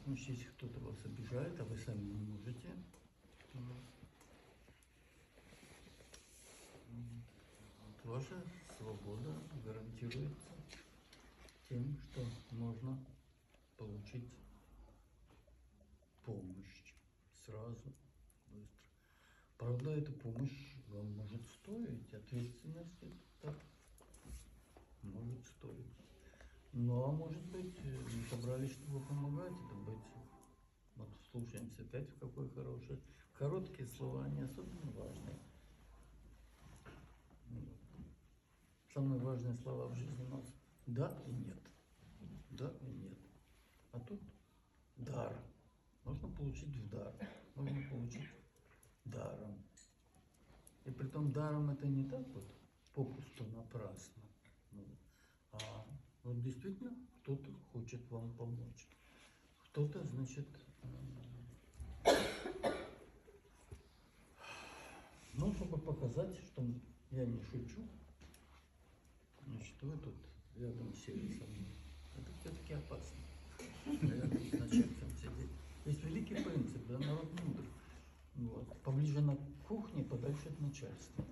Значит, если кто-то вас обижает, а вы сами не можете, вот ваша свобода гарантируется тем, что можно получить помощь сразу, быстро. Правда, эта помощь вам может стоить ответственности, так, может стоить. Ну, а может быть, мы собрались, чтобы помогать, это быть. Вот слушаемся опять в какой хороший. Короткие слова, они особенно важные. Самые важные слова в жизни у нас да и нет. Да и нет. А тут дар. Можно получить в дар. Можно получить даром. И притом даром это не так вот попусту напрасно. А вот действительно кто-то хочет вам помочь. Кто-то, значит, ну, чтобы показать, что я не шучу, значит, вы тут рядом сели со мной. Это все-таки опасно. Рядом с начальством сидеть. Есть великий принцип, да, народ мудрый. Вот. Поближе на кухне, подальше от начальства.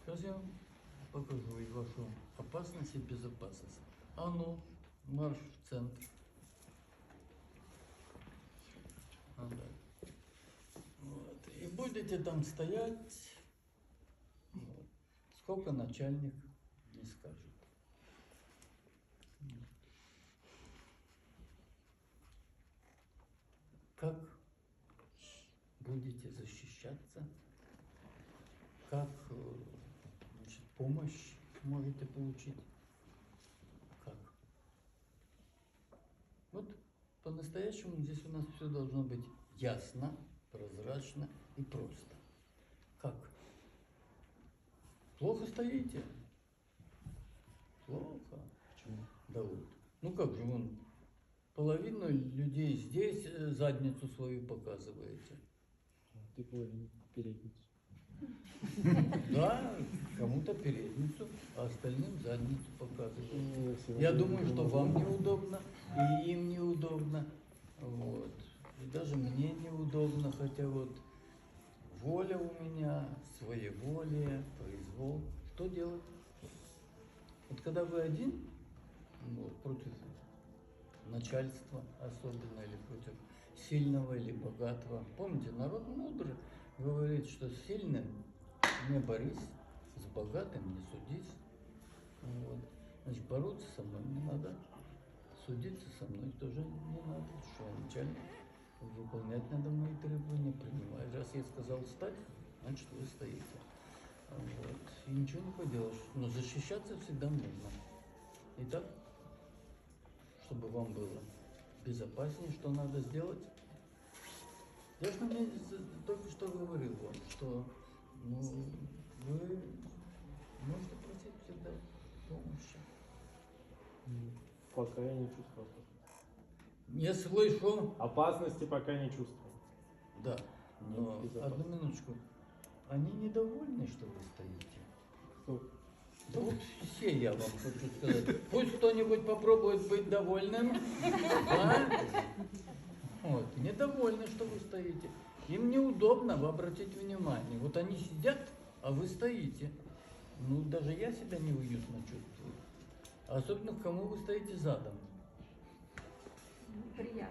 Сейчас я вам покажу и вашу опасность и безопасность. А ну, марш в центр. Да. Вот. И будете там стоять, вот. Сколько начальник не скажет. Как будете защищаться, как, значит, помощь можете получить, как. Вот по-настоящему здесь у нас все должно быть ясно, прозрачно и просто. Как? Плохо стоите? Плохо. Почему? Да вот. Ну как же, вон, половину людей здесь задницу свою показываете. Ты половину передницу. Да, кому-то передницу, а остальным задницу показываете. Я думаю, что вам неудобно, и им неудобно. Вот. И даже мне неудобно, хотя вот воля у меня, своеволие, произвол. Что делать? Вот когда вы один, вот, против начальства особенно, или против сильного или богатого. Помните, народ мудрый говорит, что с сильным не борись, с богатым не судись. Вот. Значит, бороться со мной не надо, судиться со мной тоже не надо, что я начальник. Выполнять надо мои требования, принимать. Раз я сказал встать, значит вы стоите. Вот. И ничего не поделаешь. Но защищаться всегда нужно. Итак, чтобы вам было безопаснее, что надо сделать? Я же мне только что говорил вам, что ну, вы можете просить всегда помощи. Пока я не чувствую. Не слышу. Опасности пока не чувствую. Да, но одну минуточку. Они недовольны, что вы стоите. Кто? Да вот все я вам хочу сказать. Пусть кто-нибудь попробует быть довольным. А? Вот, недовольны, что вы стоите. Им неудобно, вы обратите внимание. Вот они сидят, а вы стоите. Ну, даже я себя неуютно чувствую. Особенно, к кому вы стоите задом. Приятно.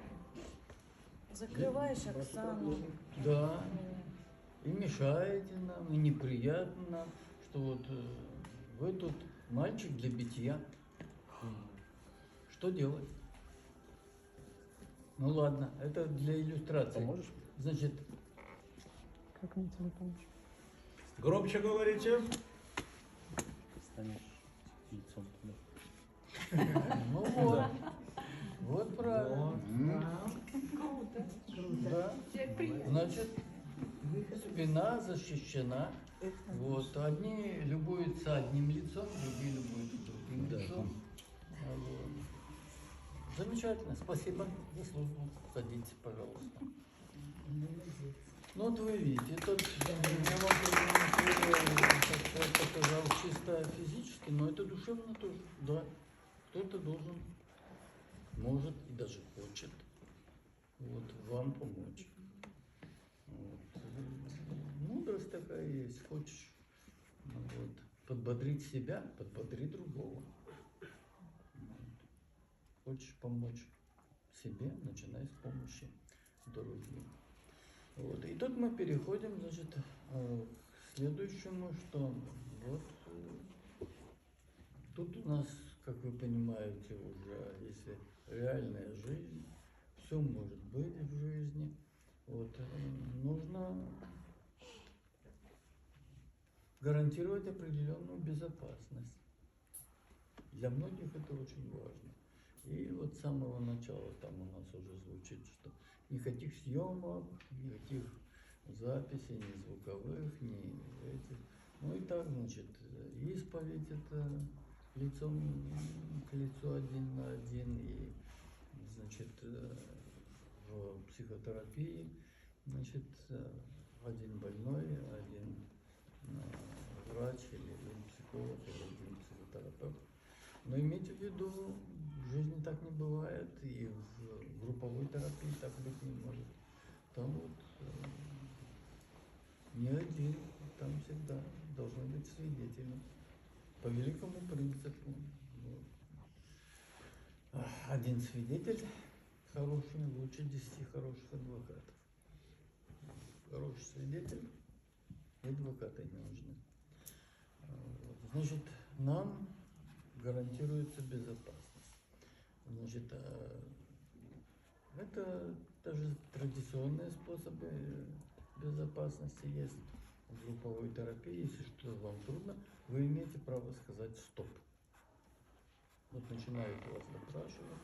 Закрываешь Оксану. Да. И мешаете нам, и неприятно нам, что вот вы тут мальчик для битья. Что делать? Ну ладно, это для иллюстрации. Поможешь? Значит, Как мне тебе помочь? Громче говорите. Станешь яйцом туда. ну вот. Вот правильно. Круто. Да. Теперь приятно. Значит, спина защищена. Вот. Одни любуются одним лицом, другие любуются другим лицом. Вот. Замечательно. Спасибо за службу. Садитесь, пожалуйста. Ну вот вы видите, тут я вам показал чисто физически, но это душевно тоже. Да. Кто-то должен может и даже хочет вот, вам помочь. Вот. Мудрость такая есть, хочешь вот, подбодрить себя, подбодри другого. Хочешь помочь себе, начинай с помощи другим. Вот. И тут мы переходим, значит, к следующему, что вот тут у нас, как вы понимаете, уже, если реальная жизнь, все может быть в жизни, вот, нужно гарантировать определенную безопасность. Для многих это очень важно. И вот с самого начала там у нас уже звучит, что никаких съемок, никаких записей, ни звуковых, ни этих. Ну и так, значит, исповедь это лицом к лицу один на один, и, значит, в психотерапии, значит, один больной, один врач или один психолог, или один психотерапевт. Но имейте в виду, в жизни так не бывает, и в групповой терапии так быть не может. Там вот не один, там всегда должны быть свидетели. По великому принципу. Вот. Один свидетель хороший лучше 10 хороших адвокатов. Хороший свидетель и адвокаты не нужны. Вот. Значит, нам гарантируется безопасность. Значит, это даже традиционные способы безопасности есть в групповой терапии. Если что вам трудно, вы имеете право сказать «стоп». Вот начинают вас допрашивать.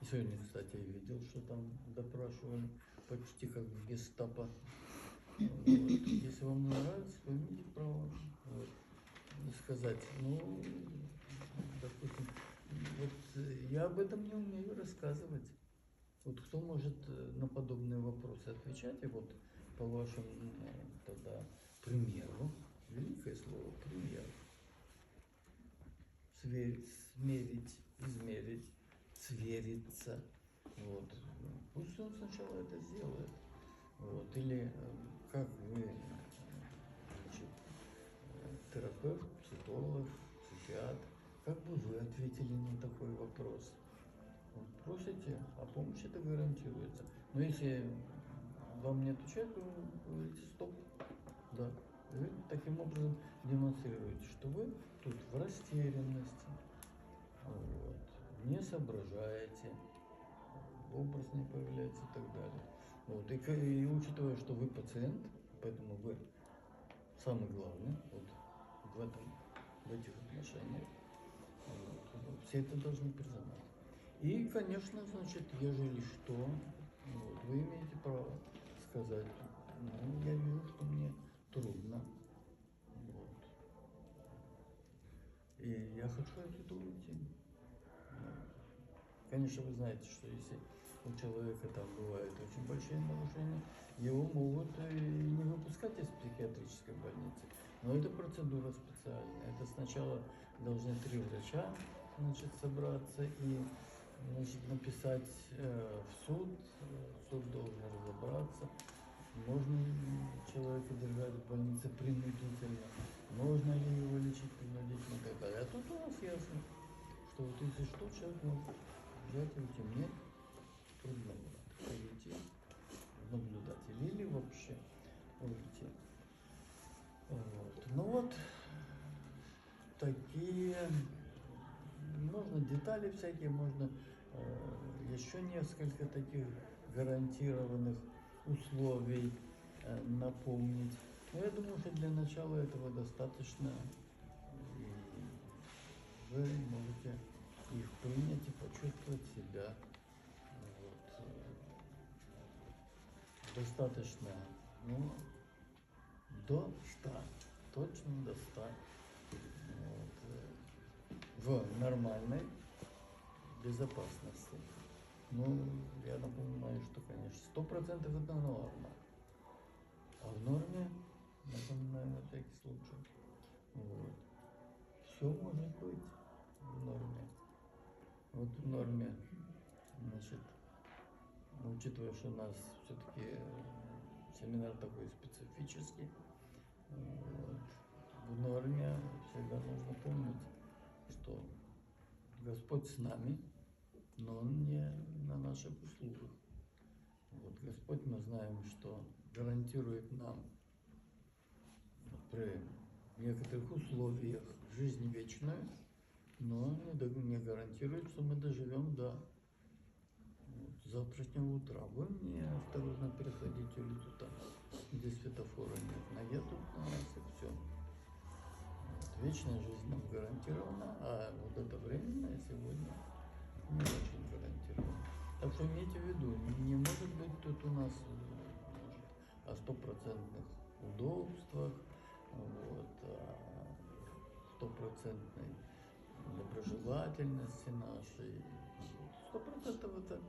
И сегодня, кстати, я видел, что там допрашивали почти как в гестапо. Вот. Если вам не нравится, вы имеете право вот, сказать, ну, допустим, вот я об этом не умею рассказывать. Вот кто может на подобные вопросы отвечать? И вот по вашему тогда примеру, великое слово пример, смерить, измерить, свериться. Вот. Пусть он сначала это сделает. Вот. Или как вы, значит, терапевт, психолог, психиатр, как бы вы ответили на такой вопрос? Вот, просите, а помощь это гарантируется. Но если вам не отвечают, вы говорите «стоп». Да. Вы таким образом демонстрируете, что вы тут в растерянности, вот, не соображаете, образ не появляется и так далее. Вот. И учитывая, что вы пациент, поэтому вы самый главный вот, в этих отношениях, вот, все это должны признать. И, конечно, значит, ежели что, вот, вы имеете право сказать, ну, я вижу, что мне трудно. Вот. И я хочу отсюда уйти. Конечно, вы знаете, что если у человека там бывают очень большие нарушения, его могут и не выпускать из психиатрической больницы. Но это процедура специальная. Это сначала должны 3 врача, значит, собраться и, значит, написать в суд. Суд должен разобраться. Можно ли человека держать в больнице принудительно, можно ли его лечить принудительно и так далее. А тут у нас ясно, что вот если что, человек может взять и уйти. Мне трудно уйти в наблюдатель или вообще уйти. Вот. Ну вот такие, можно детали всякие, можно еще несколько таких гарантированных условий напомнить. Но я думаю, что для начала этого достаточно, и вы можете их принять и почувствовать себя. Вот. Достаточно, ну, до 100, точно до 100. Вот. В нормальной безопасности. Ну, я напоминаю, что, конечно, 100% это норма. А в норме, напоминаю, на всякий случай, вот, все может быть в норме. Вот в норме Значит, учитывая, что у нас все-таки семинар такой специфический, вот, в норме всегда нужно помнить, что Господь с нами, но Он не на наших услугах. Вот, Господь, мы знаем, что гарантирует нам при некоторых условиях жизнь вечную, но не гарантирует, что мы доживем до завтрашнего утра. Вы мне осторожно переходите улицу там, где светофора нет. Наедут на нас и все. Вот. Вечная жизнь нам гарантирована, а вот это временное сегодня не очень гарантировано. Так что имейте в виду, не может быть тут у нас о стопроцентных удобствах, вот, о стопроцентной доброжелательности нашей. 100% это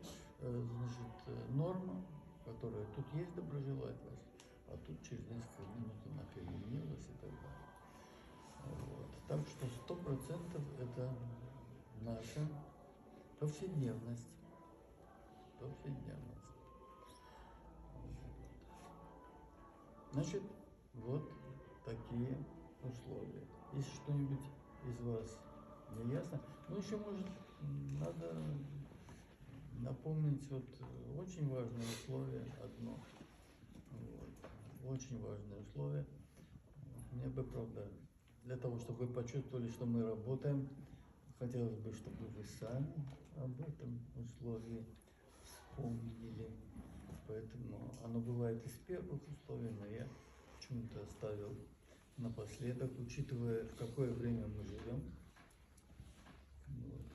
значит, норма, которая тут есть доброжелательность, а тут через несколько минут она переменилась и так далее. Вот. Так что 100% это наша повседневность. Повседневность. Значит, вот такие условия. Если что-нибудь из вас не ясно, ну еще может надо напомнить вот очень важное условие одно. Вот. Очень важное условие. Мне бы, правда, для того, чтобы вы почувствовали, что мы работаем, хотелось бы, чтобы вы сами об этом условии вспомнили. Поэтому оно бывает из первых условий, но я почему-то оставил напоследок, учитывая, в какое время мы живем. Вот.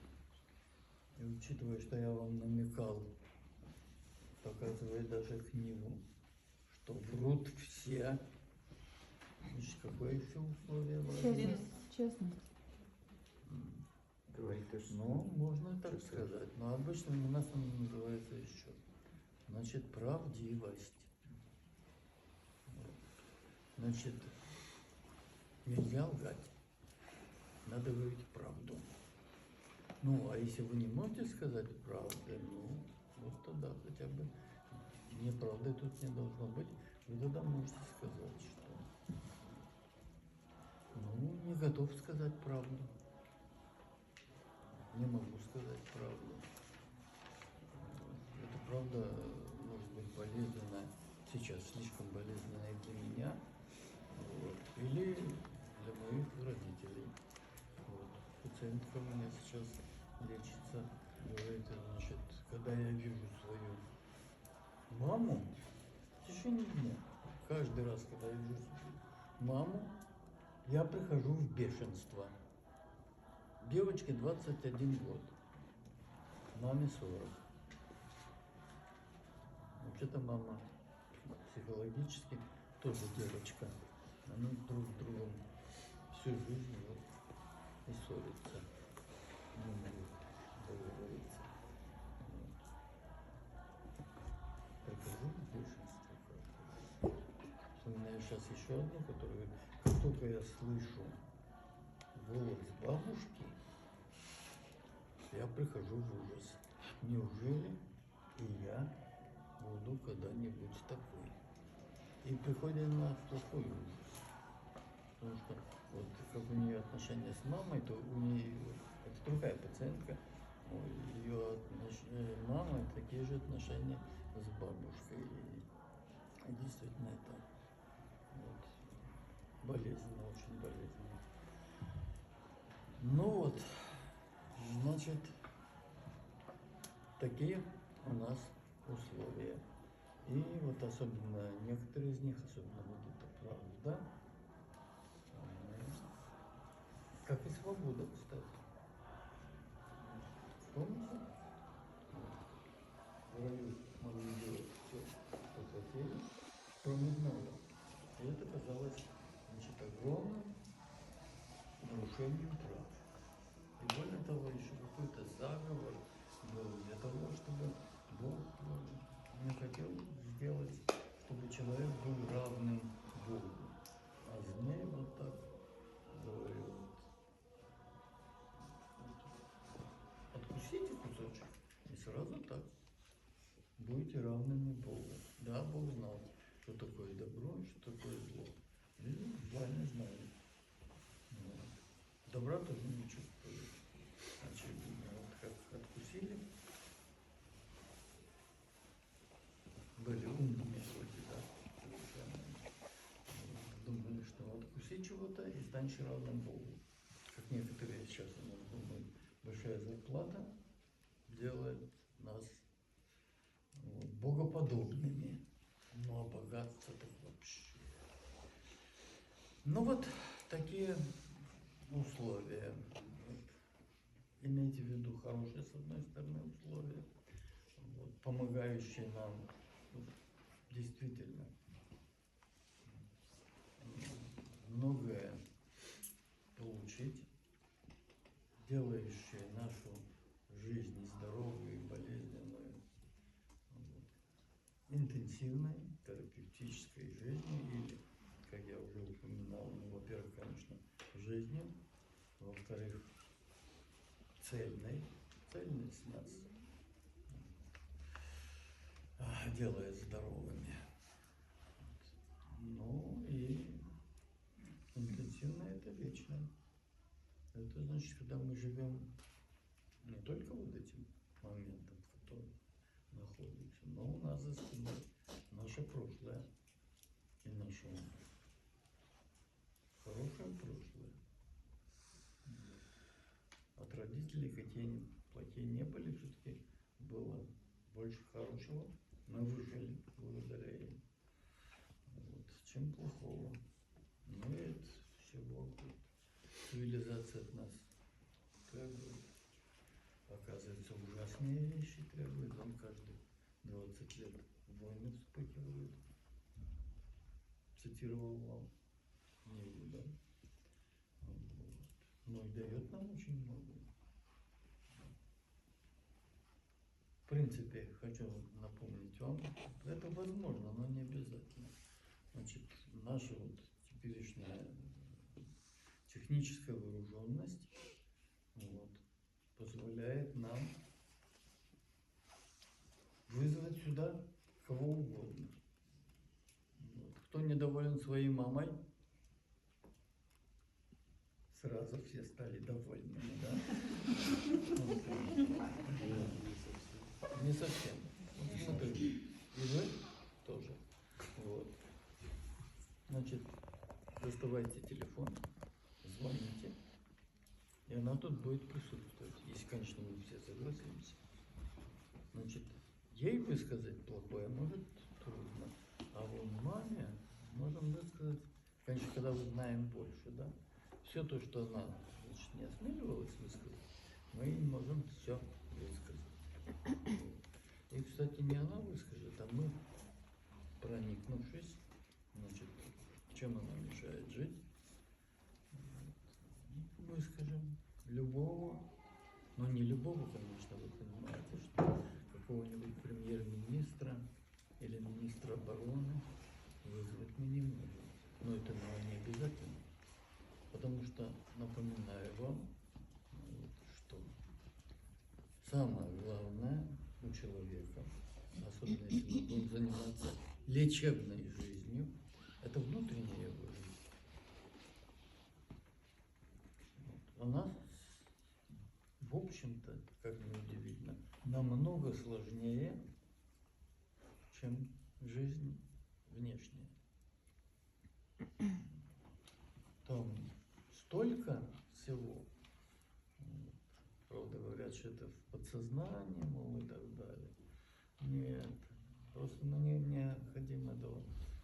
И учитывая, что я вам намекал, показывая даже книгу, что врут все. Значит, какое еще условие важно? Честность. Ну, можно и так сказать. Но обычно у нас оно называется еще. Значит, правдивость. Значит, нельзя лгать. Надо говорить правду. Ну, а если вы не можете сказать правду, ну, вот тогда хотя бы неправды тут не должно быть. Вы тогда можете сказать, что ну, не готов сказать правду. Не могу сказать правду. Это правда может быть болезненная, сейчас слишком болезненная для меня, вот, или для моих родителей. Вот. Пациентка у меня сейчас лечится, говорит, значит, когда я вижу свою маму, в течение дня, каждый раз, когда я вижу свою маму, я прихожу в бешенство. Девочке 21 год, маме 40. Вообще-то мама психологически тоже девочка. Они друг с другом всю жизнь вот, и ссорятся. Не могут договориться. Вот. Прихожу в бешенство. Вспоминаю сейчас еще одну, которую, как только я слышу голос бабушки, я прихожу в ужас. Неужели и я буду когда-нибудь такой? И приходит на плохой ужас. Потому что вот как у нее отношения с мамой, то у нее, это другая пациентка, ее мама такие же отношения с бабушкой. И действительно это вот, болезненно, очень болезненно. Ну вот, значит, такие у нас условия. И вот особенно некоторые из них, особенно вот это правда, как и свобода, кстати. Помните? В раю могли делать все, что хотели, кроме одного. И это казалось, значит, огромным нарушением прав. И более того, еще какой-то заговор был для того, чтобы Бог не хотел сделать, чтобы человек был равным Богу. А змей вот так говорил. Откусите кусочек и сразу Сразу так. Будете равными Богу. Да, Бог знал, что такое добро и что такое зло. И зла не знает. Вот. Добра тоже не чувствует. Очевидно, вот как откусили, были умными вроде, да, совершенно. Думали, что откуси чего-то и станешь равным Богу. Как некоторые сейчас у нас думают, большая зарплата делает нас вот, богоподобными. Ну а богатство так вообще. Ну вот такие условия. Вот. Имейте в виду хорошие, с одной стороны, условия, вот, помогающие нам действительно многое получить, делающие нашу жизнь здоровую и болезненную, вот, интенсивной, терапевтической жизнью или, как я уже упоминал, ну, во-первых, конечно, жизнью, во-вторых, цельность нас делает здоровыми. Ну и интенсивно это вечно. Это значит, когда мы живем не только вот этим моментом, в котором находимся, но у нас за спиной наше прошлое и наше хорошее прошлое. От родителей, какие они плохие не были, все-таки было больше хорошего, мы выжили благодаря им. Вот. Чем плохого. Ну и это всего цивилизация от нас требует. Оказывается, ужасные вещи требует. Он каждые 20 лет войны вспыхивают. Цитировал вам книгу, да? Вот. Ну и дает нам очень много. В принципе, хочу напомнить вам, это возможно, но не обязательно. Значит, наша вот теперешняя техническая вооруженность вот, позволяет нам вызвать сюда кого угодно. Вот. Кто недоволен своей мамой, сразу все стали довольными, да? Не совсем. Вот смотрите, и вы тоже. Вот. Значит, доставайте телефон, звоните, и она тут будет присутствовать, если, конечно, мы все согласимся. Значит, ей высказать плохое может трудно, а вот маме можем высказать, конечно, когда мы знаем больше, да? Все то, что она, значит, не осмеливалась высказать, мы ей можем все высказать. И, кстати, не она выскажет, а мы, проникнувшись, значит, чем она мешает жить, выскажем любого, но не любого, конечно, вы понимаете, что какого-нибудь премьер-министра или министра обороны вызвать мы не можем. Но это нам не обязательно, потому что, напоминаю вам, что самое главное у человека, особенно если мы будем заниматься лечебной жизнью, это внутренняя его жизнь. Она, в общем-то, как ни удивительно, намного сложнее, чем жизнь внешняя. Там столько всего. Правда, говорят, что это в подсознании, мол, и так далее. Нет, просто мне необходимо этого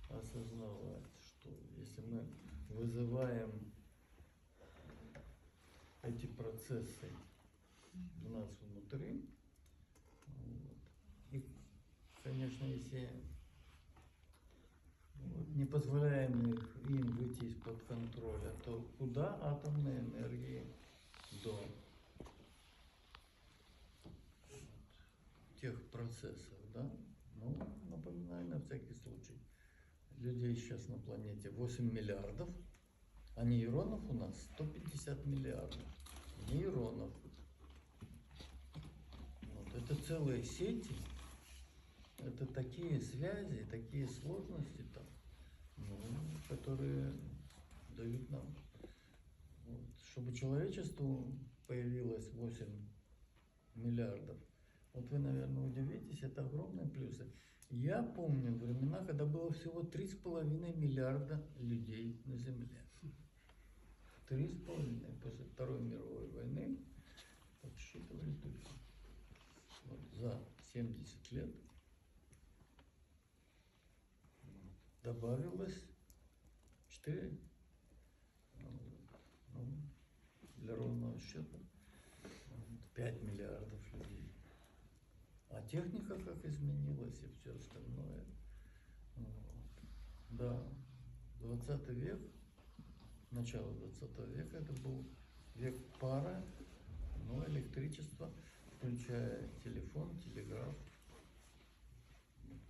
осознавать, что если мы вызываем эти процессы у нас внутри, вот, и, конечно, если вот, не позволяем им выйти из-под контроля, то куда атомной энергии до тех процессов, да? Ну, напоминаю на всякий случай. Людей сейчас на планете 8 миллиардов, а нейронов у нас 150 миллиардов. Нейронов. Вот, это целые сети, это такие связи, такие сложности там, ну, которые дают нам. Вот. Чтобы человечеству появилось 8 миллиардов, вот вы, наверное, удивитесь, это огромные плюсы. Я помню времена, когда было всего 3,5 миллиарда людей на Земле. 3,5 после Второй мировой войны подсчитывали только. Вот, за 70 лет добавилось 4, ну, для ровного счета 5 миллиардов людей. А техника как изменилась и все остальное. Вот. Да, 20 век, начало 20 века, это был век пара, но электричество, включая телефон, телеграф,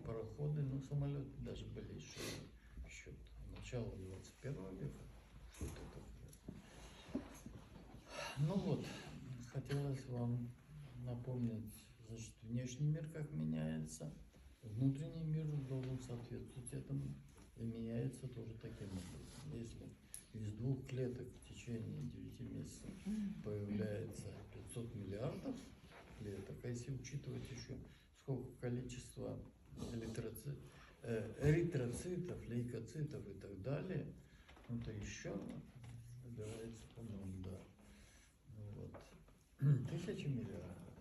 пароходы, ну, самолеты даже были еще в счет. Начало 21 века, что-то такое. Ну вот, хотелось вам напомнить, значит, внешний мир как меняется, внутренний мир должен соответствовать этому и меняется тоже таким образом. Если из 2 клеток в течение 9 месяцев появляется 500 миллиардов клеток, а если учитывать еще сколько количество эритроцитов, лейкоцитов и так далее, ну, то еще набирается, по-моему, да, вот, 1000 миллиардов.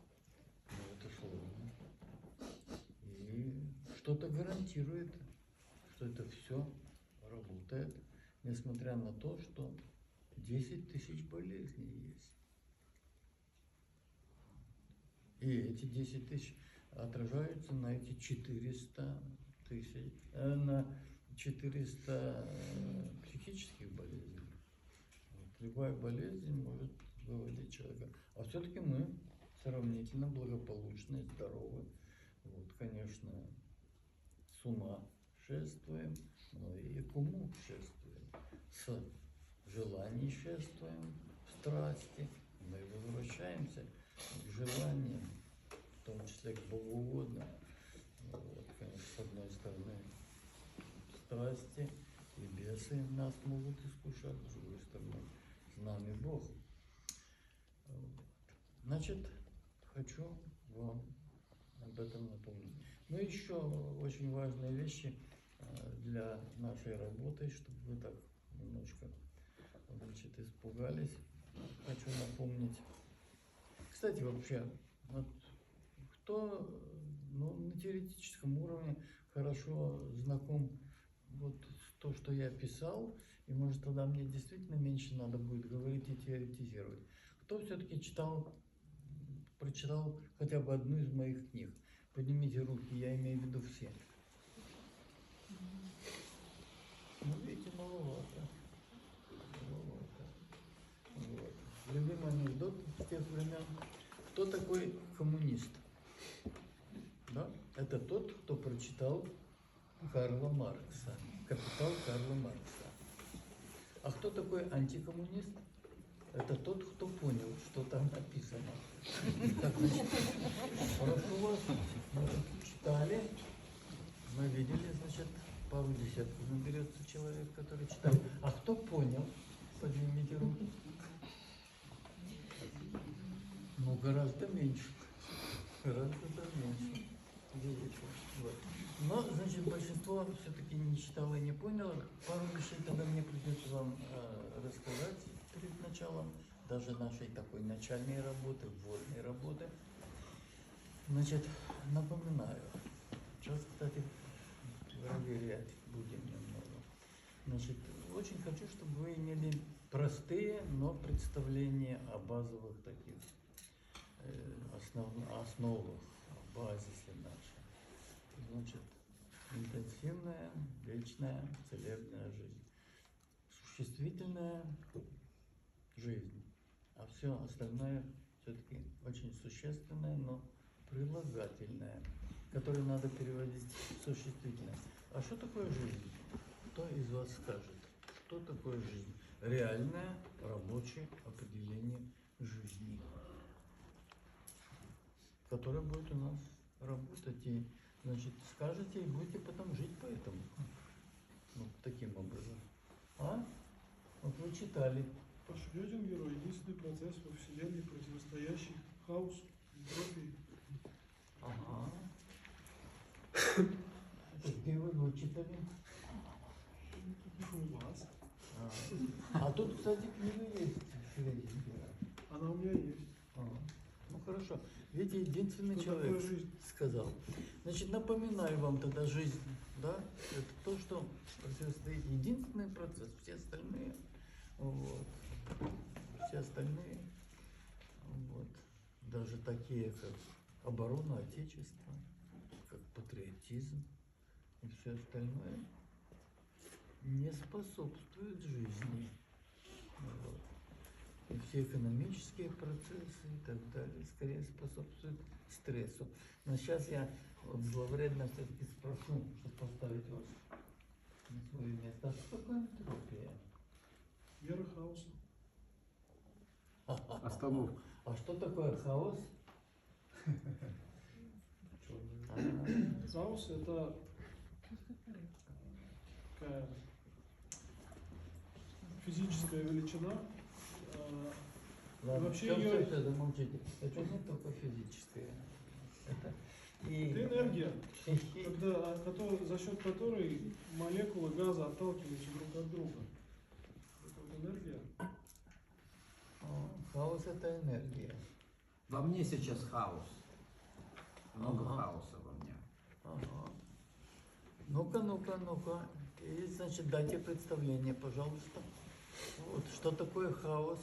Ну, это сложно. И что-то гарантирует, что это все работает, несмотря на то, что 10 тысяч болезней есть. И эти 10 тысяч отражаются на эти 400 тысяч, на 400 психических болезней. Вот. Любая болезнь может выводить человека. А все-таки мы сравнительно благополучны, здоровы. Вот, конечно, с ума шествуем, но и к уму шествуем. С желаний шествуем, в страсти. Мы возвращаемся к желаниям, в том числе к богоугодным. Вот, конечно, с одной стороны, страсти и бесы нас могут искушать, с другой стороны, с нами Бог. Вот. Значит, хочу вам об этом напомнить. Ну, еще очень важные вещи для нашей работы, чтобы вы так немножко, значит, испугались. Хочу напомнить. Кстати, вообще, вот кто, ну, на теоретическом уровне хорошо знаком вот то, что я писал, и может тогда мне действительно меньше надо будет говорить и теоретизировать. Кто все-таки прочитал хотя бы одну из моих книг? Поднимите руки, я имею в виду все. Ну, видите, маловато. Вот. Любимый анекдот с тех времен. Кто такой коммунист? Да? Это тот, кто прочитал Карла Маркса, «Капитал» Карла Маркса. А кто такой антикоммунист? Это тот, кто понял, что там написано. Так, значит, прошу вас, мы читали, мы видели, значит, пару десятков наберется человек, который читает. А кто понял? Поднимите руки. Ну, гораздо меньше. Гораздо меньше. Вот. Но, значит, большинство все-таки не читало и не поняло. Пару вещей тогда мне придется вам рассказать перед началом даже нашей такой начальной работы, вводной работы. Значит, напоминаю. Сейчас, кстати, проверять будем немного. Значит, очень хочу, чтобы вы имели простые, но представления о базовых таких основах, о базисе нашем. Значит, интенсивная, вечная, целебная жизнь. Существительная жизнь. А все остальное все-таки очень существенное, но прилагательное, которое надо переводить в существительное. А что такое жизнь? Кто из вас скажет? Что такое жизнь? Реальное рабочее определение жизни. которая будет у нас работать. И, значит, скажете и будете потом жить по этому. Ну, таким образом. А? Вот вы читали. По Шрёдингеру единственный процесс во Вселенной, противостоящий хаосу, энтропии. Ага. Это где вы вычитали? У вас. А тут, кстати, книга есть Шрёдингера. Она у меня есть. Ну хорошо. Видите, единственный Что человек такое жизнь? сказал. Значит, напоминаю вам тогда жизнь, да? Это то, что противостоит единственный процесс. Все остальные, вот, все остальные, вот, даже такие, как оборона Отечества, как патриотизм и все остальное, не способствует жизни. Вот. И все экономические процессы и так далее скорее способствуют стрессу. Но сейчас я вот зловредно все-таки спрошу, чтобы поставить вас на свое место. А что такое энтропия? Мера хаоса. Остановка. А что такое хаос? Хаос это такая физическая величина. Ладно, Вообще всё, её- всё, замолчите. Это не только физическое. Это Это энергия, и- за счет которой молекулы газа отталкиваются друг от друга. Это вот энергия. Хаос это энергия. Во мне сейчас хаос. Много Ага. хаоса во мне. Ага. Ну-ка. И, значит, дайте представление, пожалуйста. Вот, что такое хаос?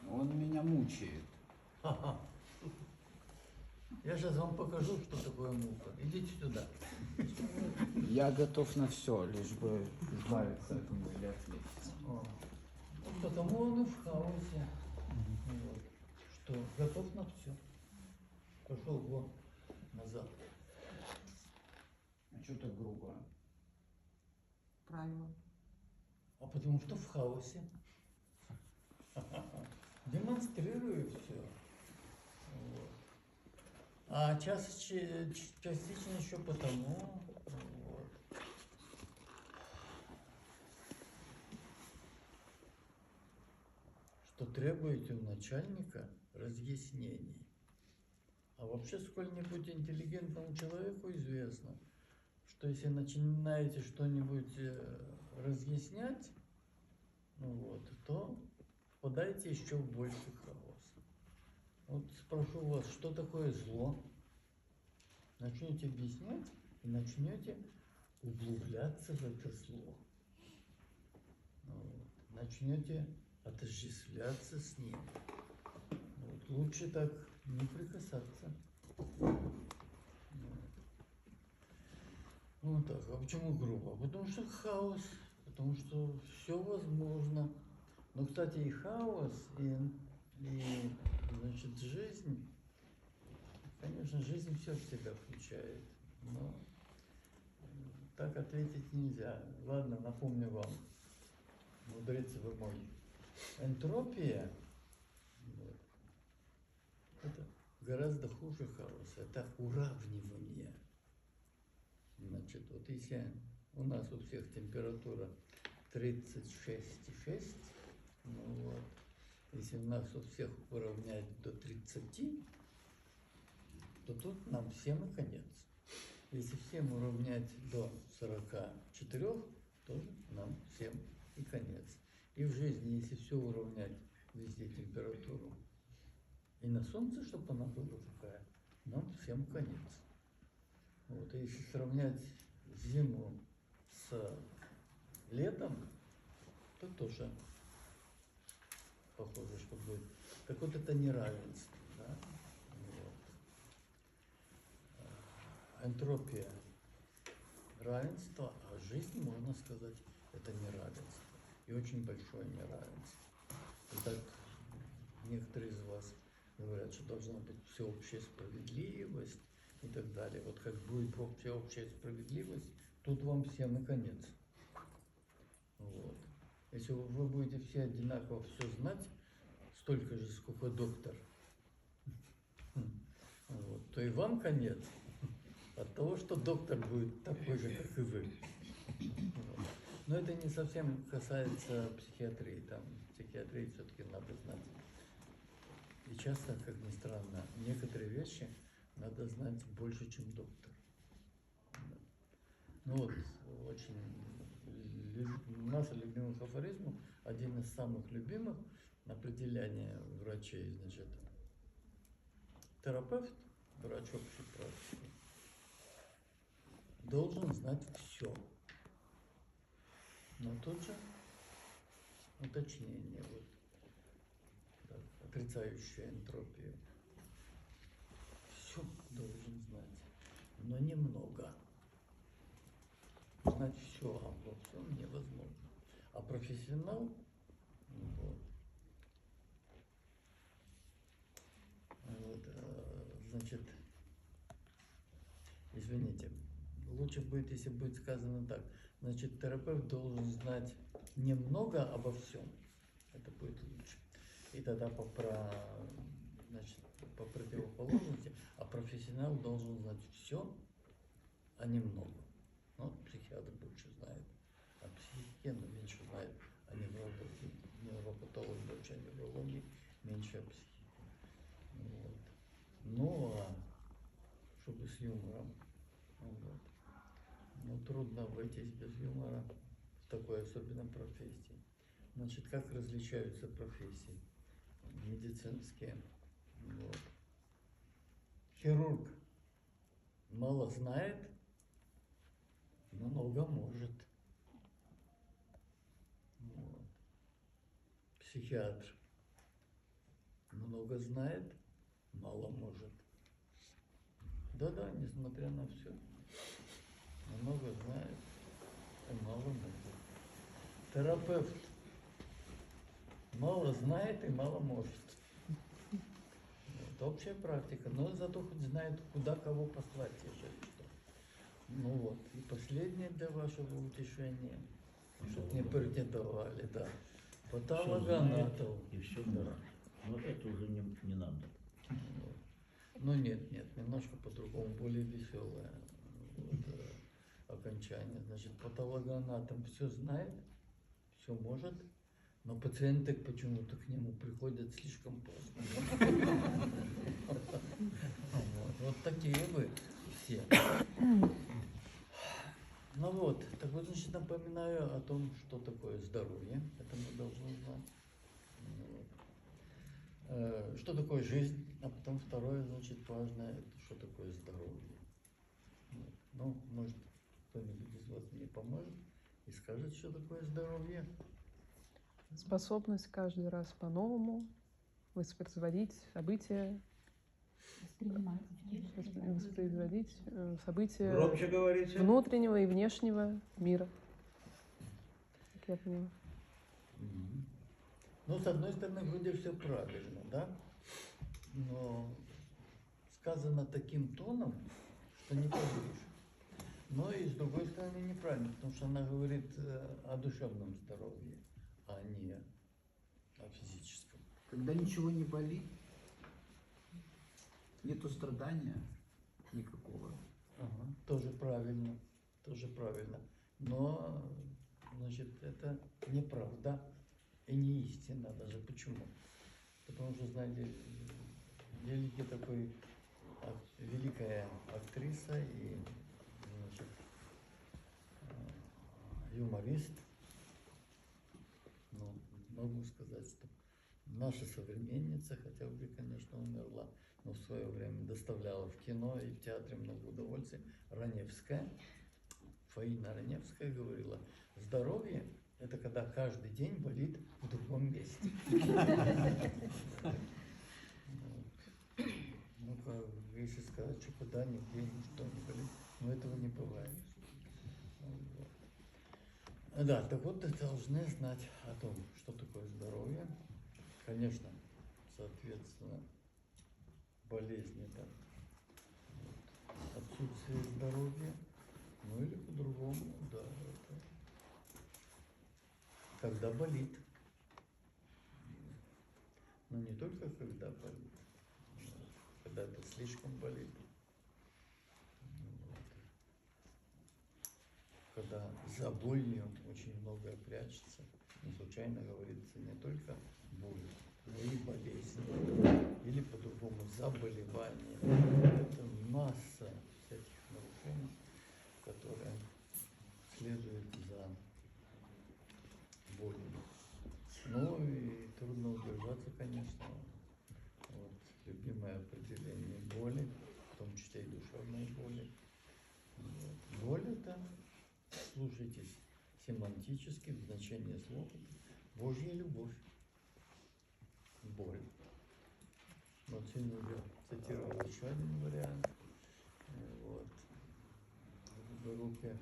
Он меня мучает. Ага. Я сейчас вам покажу, что такое мука. Идите сюда. Я готов на все, лишь бы избавиться от него или отвлечься. О. Ну, потому он и в хаосе. Вот. Что готов на все. Пошел вон назад. А что так грубо? Правильно. А потому что в хаосе. Демонстрирую все. Вот. А частично еще потому, вот, что требуете у начальника разъяснений. А вообще сколь-нибудь интеллигентному человеку известно, что если начинаете что-нибудь разъяснять, ну вот, то впадаете еще в больший хаос. Вот спрошу вас, что такое зло? Начнете объяснять и начнете углубляться в это зло. Вот. Начнете отождествляться с ним. Вот. Лучше так не прикасаться. Вот так. А почему грубо? Потому что хаос, потому что все возможно. Но, кстати, и хаос, и значит, жизнь, конечно, жизнь все в себя включает, но так ответить нельзя. Ладно, напомню вам, мудрец вы мой. Энтропия, вот, это гораздо хуже хаоса, это уравнивание. Значит, вот если у нас у всех температура 36,6, ну вот, если у нас у всех уравнять до 30, то тут нам всем и конец. Если всем уравнять до 44, тоже нам всем и конец. И в жизни, если все уравнять везде температуру, и на солнце, чтобы она была такая, нам всем конец. Вот, и если сравнять зиму с летом, то тоже похоже, что будет. Так вот это неравенство. Да? Вот. Энтропия равенство, а жизнь, можно сказать, это неравенство. И очень большое неравенство. И так некоторые из вас говорят, что должна быть всеобщая справедливость и так далее. Вот как будет всеобщая справедливость, тут вам всем и конец. Вот. Если вы будете все одинаково все знать, столько же, сколько доктор, вот, что и вам конец от того, что доктор будет такой же, как и вы. Вот. Но это не совсем касается психиатрии. Там в психиатрии все-таки надо знать. И часто, как ни странно, некоторые вещи надо знать больше, чем доктор. Ну вот, очень масса любимых афоризмов. Один из самых любимых определение врачей, значит, терапевт, врач общей практики, должен знать все. Но тут же уточнение, вот, так, отрицающее энтропию. Все должен знать, но немного. Знать все обо всем невозможно. А профессионал, вот, значит, извините, лучше будет, если будет сказано так. Значит, терапевт должен знать немного обо всем. Это будет лучше. И тогда значит, по противоположности, а профессионал должен знать все, а немного. Ну, психиатр больше знает о психике, но меньше знает о неврологии. Невропатолог больше о неврологии, меньше о психике. Вот. Ну, а чтобы с юмором. Вот. Ну, трудно обойтись без юмора в такой особенной профессии. Значит, как различаются профессии медицинские? Вот. Хирург мало знает, но много может. Вот. Психиатр много знает, мало может. Да-да, несмотря на все. Много знает и мало может. Терапевт мало знает и мало может. Это общая практика, но зато хоть знает, куда кого послать, если что. Ну вот, и последнее для вашего утешения, чтобы не претендовали, да. Патологоанатом. И все да. Но это уже не надо. Вот. Ну нет, немножко по-другому, более веселое вот, окончание. Значит, патологоанатом все знает, все может, но пациенты почему-то к нему приходят слишком поздно. Вот такие вы все. Ну вот, так вот, значит, напоминаю о том, что такое здоровье. Это мы должны знать. Что такое жизнь, а потом второе, значит, важное, это что такое здоровье. Вот. Ну, может, кто-нибудь из вас мне поможет и скажет, что такое здоровье. Способность каждый раз по-новому воспроизводить события, воспроизводить события Громче говорите. внутреннего и внешнего мира. Как я поняла. Ну, с одной стороны, вроде все правильно, да? Но сказано таким тоном, что не поверишь. Но и с другой стороны неправильно, потому что она говорит о душевном здоровье, а не о физическом. Когда ничего не болит, нету страдания никакого. Ага, тоже правильно, тоже правильно. Но, значит, это неправда и не истина даже. Почему? Потому что, знаете, великий такой, великая актриса и, значит, юморист, ну, могу сказать, что наша современница, хотя уже, конечно, умерла, но в свое время доставляла в кино и в театре много удовольствия, Раневская, Фаина Раневская говорила, здоровье – это когда каждый день болит в другом месте. Ну-ка, если сказать, что куда, нигде, ничто не болит, но этого не бывает. Да, так вот, должны знать о том, что такое здоровье. Конечно, соответственно, болезни, да, вот, отсутствие здоровья, ну или по-другому, да, это когда болит. Но не только когда болит, когда это слишком болит. за болью очень многое прячется. Не случайно говорится не только боль, но и болезнь. Или по-другому заболевание. Это масса всяких нарушений, которые следуют за болью. Ну и трудно удержаться, конечно. Вот, любимое определение боли, в том числе и душевной боли. Вот. Боль это, слушайтесь, семантически в значении слова Божья любовь. Боль. Вот сегодня я цитировал еще один вариант. Вот. В группе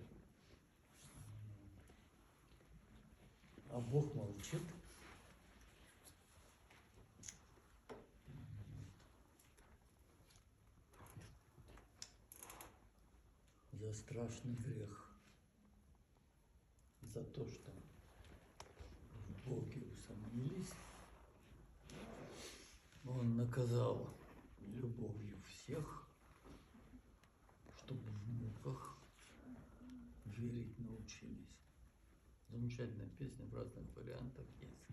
«А Бог молчит». За страшный грех, за то, что в Боге усомнились, Он наказал любовью всех, чтобы в муках верить научились. Замечательная песня в разных вариантах есть.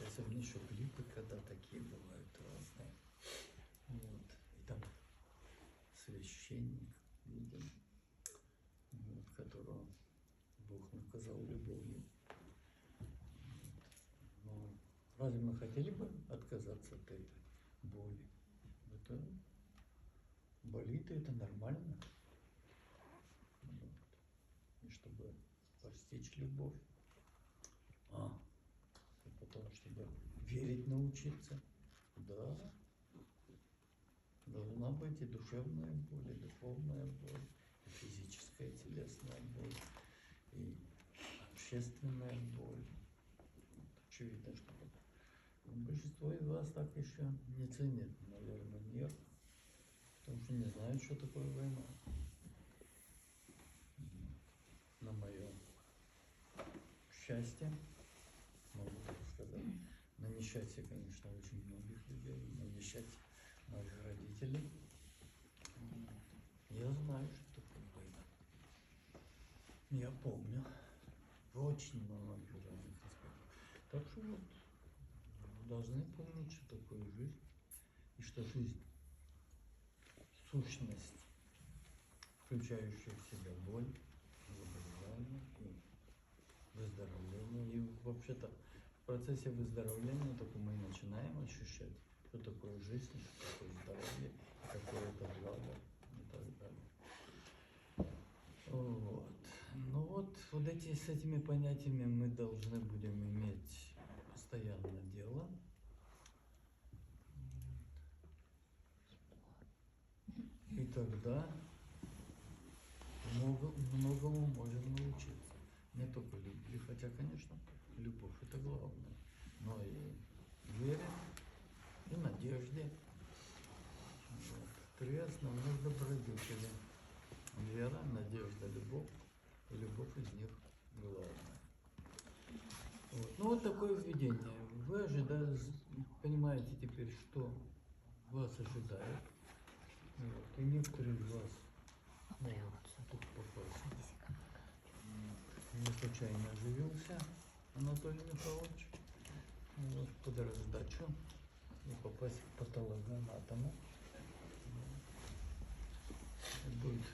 Особенно еще клипы, когда такие бывают разные. Вот. И там священник, видим, вот, которого Бог наказал любовью. Вот. Но разве мы хотели бы отказаться от этой боли? Это болит, и это нормально. Вот. И чтобы постичь любовь, и потом, чтобы верить научиться, да, должна быть и душевная боль, и духовная боль, и физическая, и телесная боль, и общественная боль. Очевидно, что большинство из вас так еще не ценит, наверное, мир, потому что не знают, что такое война. На мое счастье, могу так сказать, на несчастье, конечно, очень многих людей, на несчастье моих родителей. Я знаю, что такое война. Я помню очень многих разных аспектов. Так что вот должны помнить, что такое жизнь, и что жизнь – сущность, включающая в себя боль, заболевание и выздоровление. И вообще-то в процессе выздоровления только мы начинаем ощущать, что такое жизнь, что такое здоровье, какое это благо и так далее. Вот. Ну вот эти, с этими понятиями мы должны будем иметь постоянно дело. И тогда многому можем научиться. Не только любви, хотя, конечно, любовь это главное, но и вере, и надежде. Вот. Три основных добродетели. Вера, надежда, любовь. И любовь из них главная. Вот. Ну вот такое введение. Вы понимаете теперь, что вас ожидает. Вот. И некоторые из вас тут попасть. Не случайно оживился Анатолий Михайлович. Вот, под раздачу и попасть к патологоанатому. Будет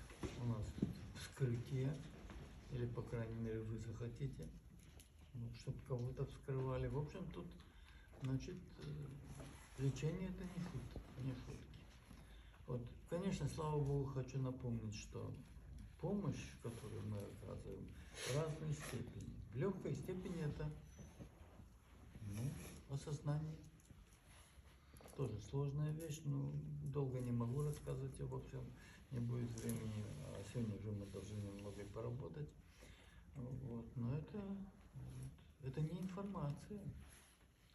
у нас тут вскрытие, или, по крайней мере, вы захотите, чтобы кого-то вскрывали. В общем, тут, значит, лечение это не шутки. Вот, конечно, слава Богу, хочу напомнить, что помощь, которую мы оказываем, в разной степени. В легкой степени это осознание. Тоже сложная вещь, но долго не могу рассказывать обо всем, не будет времени, а сегодня уже мы должны немного и поработать. Вот. Но это не информация,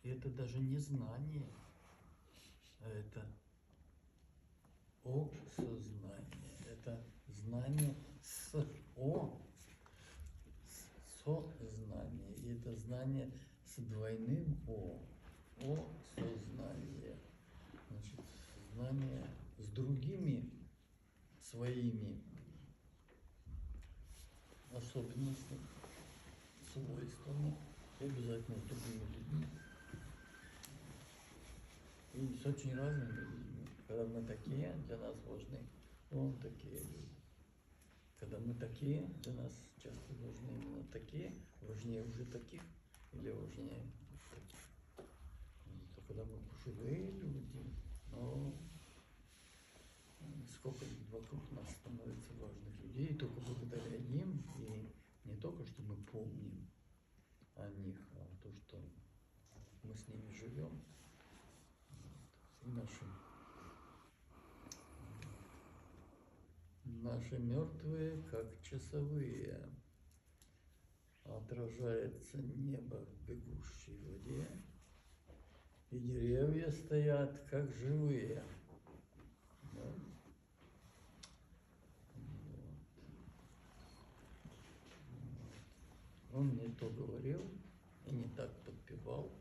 это даже не знание, а это осознание, это знание сознание, и это знание с двойным осознание. Значит, знание с другими своими особенностями, свойствами и обязательно с другими людьми. И с очень разными людьми. Когда мы такие, для нас важны вон такие люди. Когда мы такие, для нас часто важны именно такие, важнее уже таких или важнее таких. То когда мы пожилые люди, но сколько вокруг нас становится важных людей, и только благодаря им, и не только, что мы помним о них, а то, что мы с ними живем, наши мертвые, как часовые, отражается небо в бегущей воде, и деревья стоят, как живые. Да? Он не то говорил и не так подпевал.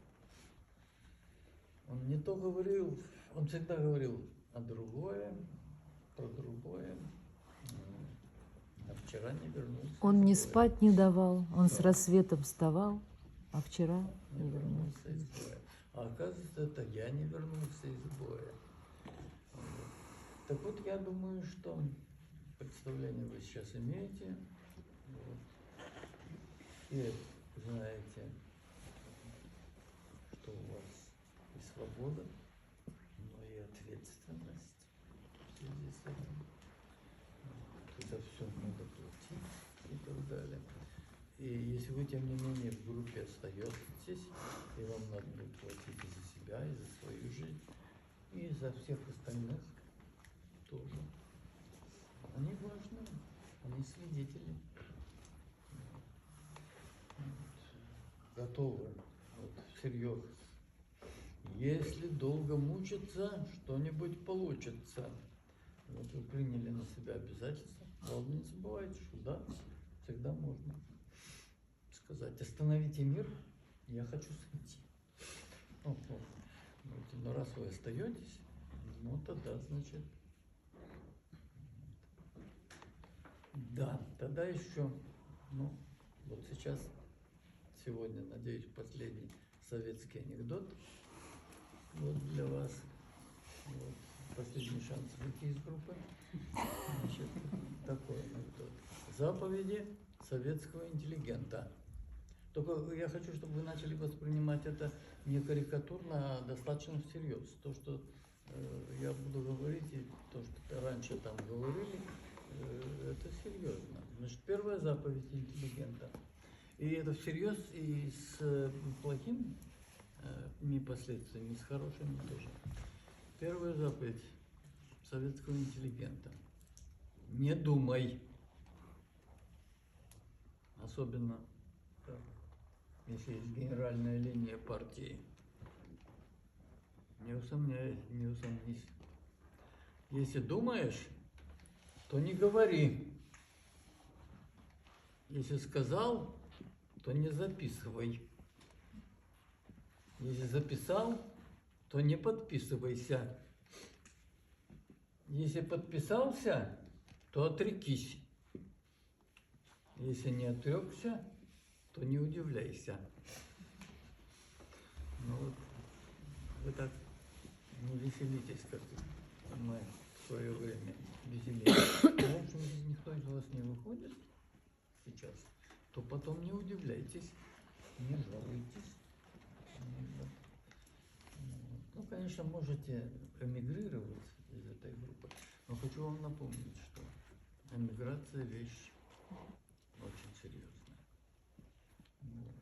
Он не то говорил, он всегда говорил о другое, про другое. А вчера не вернулся. Он не из боя. спать не давал, он с Да. рассветом вставал, а вчера Не не вернулся. вернулся из боя. А оказывается, это я не вернулся из боя. Вот. Так вот, я думаю, что представление вы сейчас имеете. Вот. И знаете, что у вас и свобода, но и ответственность в связи с этим. Вот. За все надо платить и так далее. И если вы, тем не менее, в группе остаетесь, и вам надо будет платить и за себя, и за свою жизнь, и за всех остальных тоже. Они важны, они свидетели. Готовы, вот, всерьез. Если долго мучиться, что-нибудь получится. Вот вы приняли на себя обязательства. Главное, не забывайте, что да, всегда можно сказать: остановите мир, я хочу сойти. Вот. Но раз вы остаетесь, ну тогда, значит, да, тогда еще, ну, вот сейчас, сегодня, надеюсь, последний советский анекдот вот для вас. Вот. Последний шанс выйти из группы. Значит, такой анекдот. Заповеди советского интеллигента. Только я хочу, чтобы вы начали воспринимать это не карикатурно, а достаточно всерьез. То, что я буду говорить, и то, что раньше там говорили, это серьезно. Значит, первая заповедь интеллигента. И это всерьез и с плохими последствиями, и с хорошими тоже. Первая заповедь советского интеллигента. Не думай. Особенно, если есть генеральная линия партии. Не усомнись. Если думаешь, то не говори. Если сказал, то не записывай. Если записал, то не подписывайся. Если подписался, то отрекись. Если не отрекся, то не удивляйся. Ну вот, вы так не веселитесь, как мы в свое время веселились. В общем, если никто из вас не выходит сейчас, то потом не удивляйтесь, не жалуйтесь. Ну, конечно, можете эмигрировать из этой группы, но хочу вам напомнить, что эмиграция — вещь очень серьезная. Вот.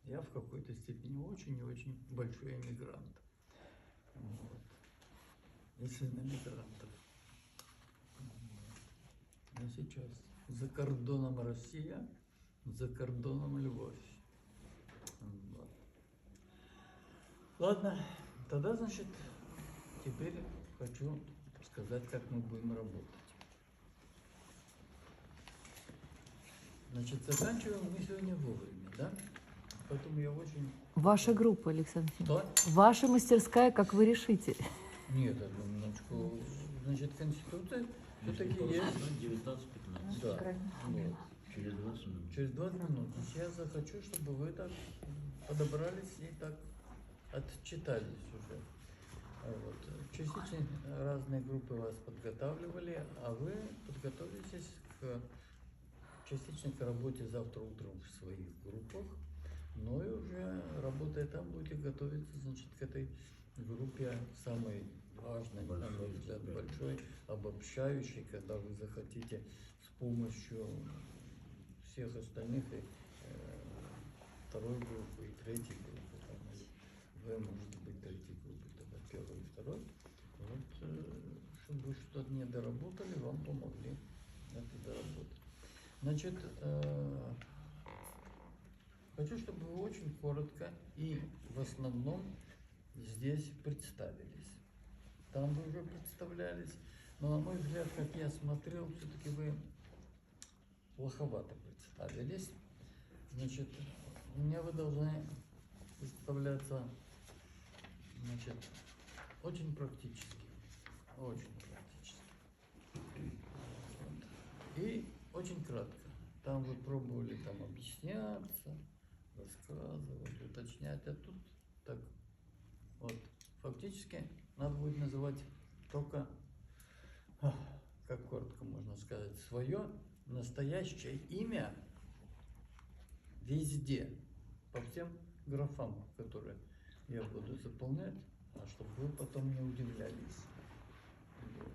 Я в какой-то степени очень и очень большой эмигрант. Вот. И сын эмигрантов. А сейчас за кордоном Россия, за кордоном любовь. Вот. Ладно, тогда, значит, теперь хочу сказать, как мы будем работать. Значит, заканчиваем мы сегодня вовремя, да? Поэтому я очень... Ваша группа, Александр Ефимович. Что? Ваша мастерская, как вы решите. Нет, одну минуточку. Значит, Конституция все-таки есть. 19-15. Да. Вот. Через 20 минут. Через 20 минут. Значит, я захочу, чтобы вы так подобрались и так отчитались уже. Вот. Частично разные группы вас подготавливали, а вы подготовитесь частично к работе завтра утром в своих группах, но и уже работая там будете готовиться, значит, к этой группе самой важной, на мой взгляд, большой, обобщающей, когда вы захотите с помощью всех остальных и второй группы, и третьей группы, там, или вы можете быть третьей группой, тогда первой и второй, вот, чтобы вы что-то не доработали, вам помогли это доработать. Значит, хочу, чтобы вы очень коротко и в основном здесь представились. Там вы уже представлялись, но, на мой взгляд, как я смотрел, все-таки вы плоховато представились. Значит, у меня вы должны представляться, значит, очень практически. Очень практически. Вот. И очень кратко. Там вы пробовали там объясняться, рассказывать, уточнять, а тут так вот. Фактически надо будет называть только, как коротко можно сказать, свое настоящее имя везде, по всем графам, которые я буду заполнять, а чтобы вы потом не удивлялись. Вот.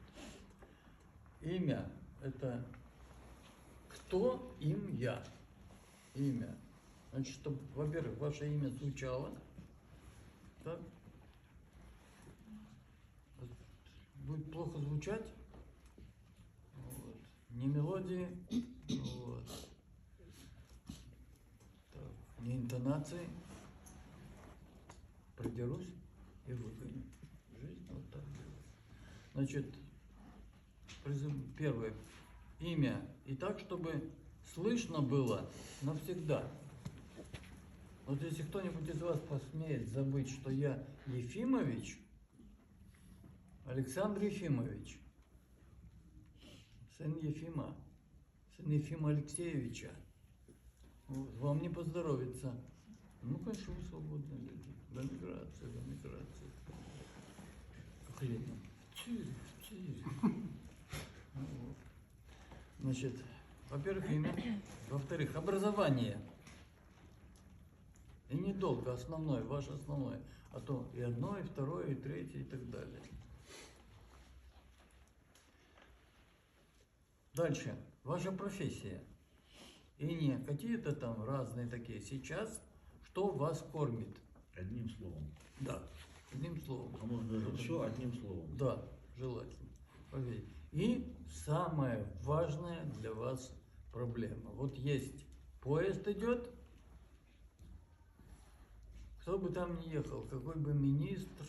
Имя – это кто им я. Имя. Значит, чтобы, во-первых, ваше имя звучало, так? Будет плохо звучать, вот. Ни мелодии, вот. Так, ни интонации. Придерусь и выгоню. Жизнь вот так делает. Значит, первое. Имя. И так, чтобы слышно было навсегда. Вот если кто-нибудь из вас посмеет забыть, что я Ефимович, Александр Ефимович, сын Ефима, сын Ефима Алексеевича, вот, вам не поздоровится. Ну, конечно, вы свободные люди. В эмиграции, в эмиграции. Как Ленин. В Цюрих. Вот. Значит, во-первых, имя. Во-вторых, образование. И недолго, основное, ваше основное. А то и одно, и второе, и третье, и так далее. Дальше. Ваша профессия. И не какие-то там разные такие. Сейчас, что вас кормит? Одним словом. Да, одним словом. А может даже все одним словом. Да, желательно. Поверьте. И самая важная для вас проблема. Вот есть поезд идет, кто бы там ни ехал, какой бы министр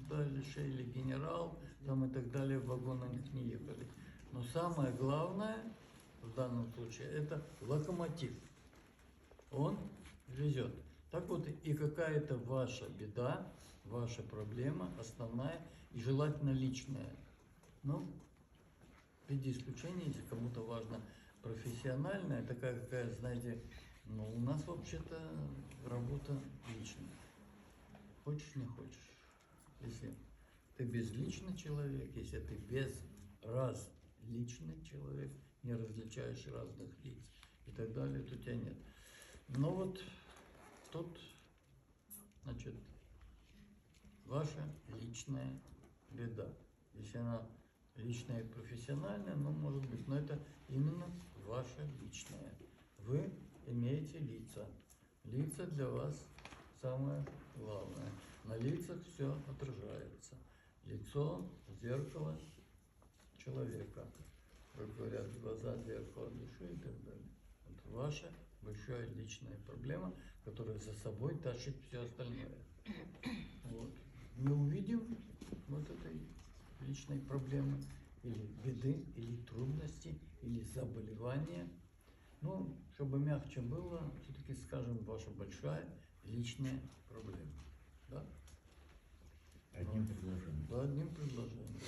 дальше или генерал, там и так далее, в вагонах не ехали. Но самое главное в данном случае это локомотив. Он везет. Так вот и какая-то ваша беда, ваша проблема основная и желательно личная. Ну, в виде исключения, если кому-то важно профессиональная, такая, какая, знаете, ну, у нас вообще-то работа личная. Хочешь, не хочешь. Если ты безличный человек, если ты безразличный человек, не различаешь разных лиц и так далее, то у тебя нет. Но вот тут, значит, ваша личная беда. Если она личная и профессиональная, ну, может быть, но это именно ваша личная. Вы имеете лица. Лица для вас самое главное. На лицах все отражается. Лицо, зеркало человека. Как говорят, глаза, зеркало души и так далее. Это ваша большая личная проблема, которая за собой тащит все остальное. Вот. Не увидим вот этой личной проблемы, или беды, или трудности, или заболевания. Ну, чтобы мягче было, все-таки скажем, ваша большая личная проблема. Да? Одним предложением. Да, одним предложением.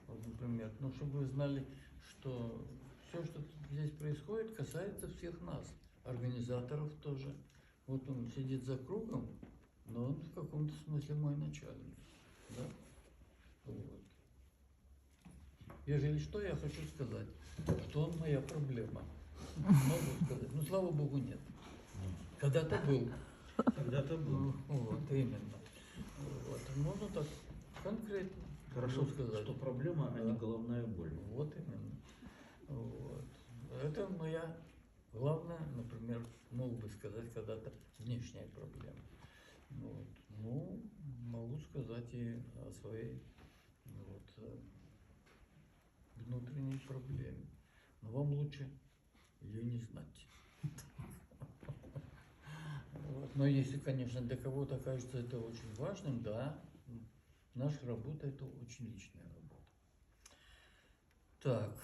Вот, например, ну, чтобы вы знали, что все, что здесь происходит, касается всех нас, организаторов тоже. Вот он сидит за кругом, но он в каком-то смысле мой начальник. Да? Вот. Ежели что, я хочу сказать, что он моя проблема. Могу сказать. Ну, слава богу, нет. Когда-то был. Когда-то был. Вот, именно. Вот. Можно так конкретно. Хорошо, сказать. что проблема, а не Да. головная боль. Вот именно. Вот. Это моя главная, например, мог бы сказать когда-то внешняя проблема. Вот. Ну, могу сказать и о своей внутренней проблеме. Но вам лучше ее не знать. Вот. Но если, конечно, для кого-то кажется это очень важным, да, наша работа это очень личная работа. Так,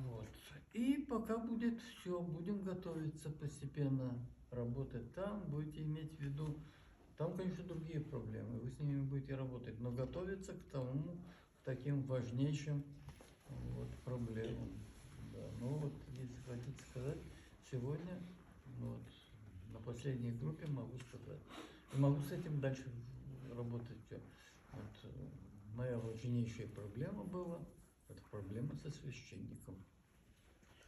вот. И пока будет все, будем готовиться постепенно работать там, будете иметь в виду, там, конечно, другие проблемы, вы с ними будете работать, но готовиться к тому, к таким важнейшим проблемам. Да. Ну вот, если хотите сказать, сегодня вот, на последней группе могу сказать. И могу с этим дальше работать. Вот, моя важнейшая проблема была, это проблема со священником.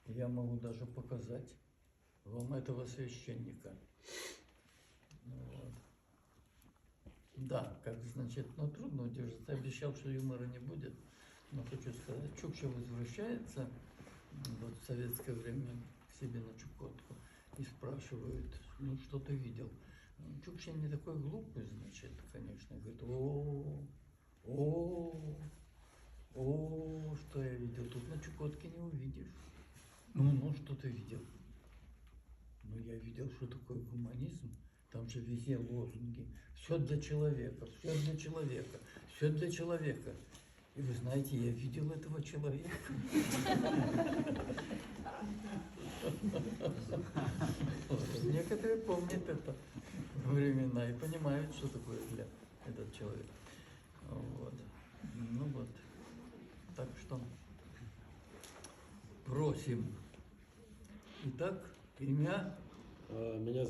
Я могу даже показать вам этого священника. Вот. Да, как значит, но трудно удержаться. Обещал, что юмора не будет. Но хочу сказать, Чукча возвращается вот в советское время к себе на Чукотку и спрашивает, ну что ты видел? Чукча не такой глупый, значит, конечно. Говорит, что я видел? Тут на Чукотке не увидишь. Ну, что ты видел? Ну, я видел, что такое гуманизм. Там же везде лозунги. Все для человека, все для человека, все для человека. И вы знаете, я видел этого человека. Некоторые помнят это времена и понимают, что такое для этот человек. Вот. Ну вот. Так что просим. Итак, имя. Меня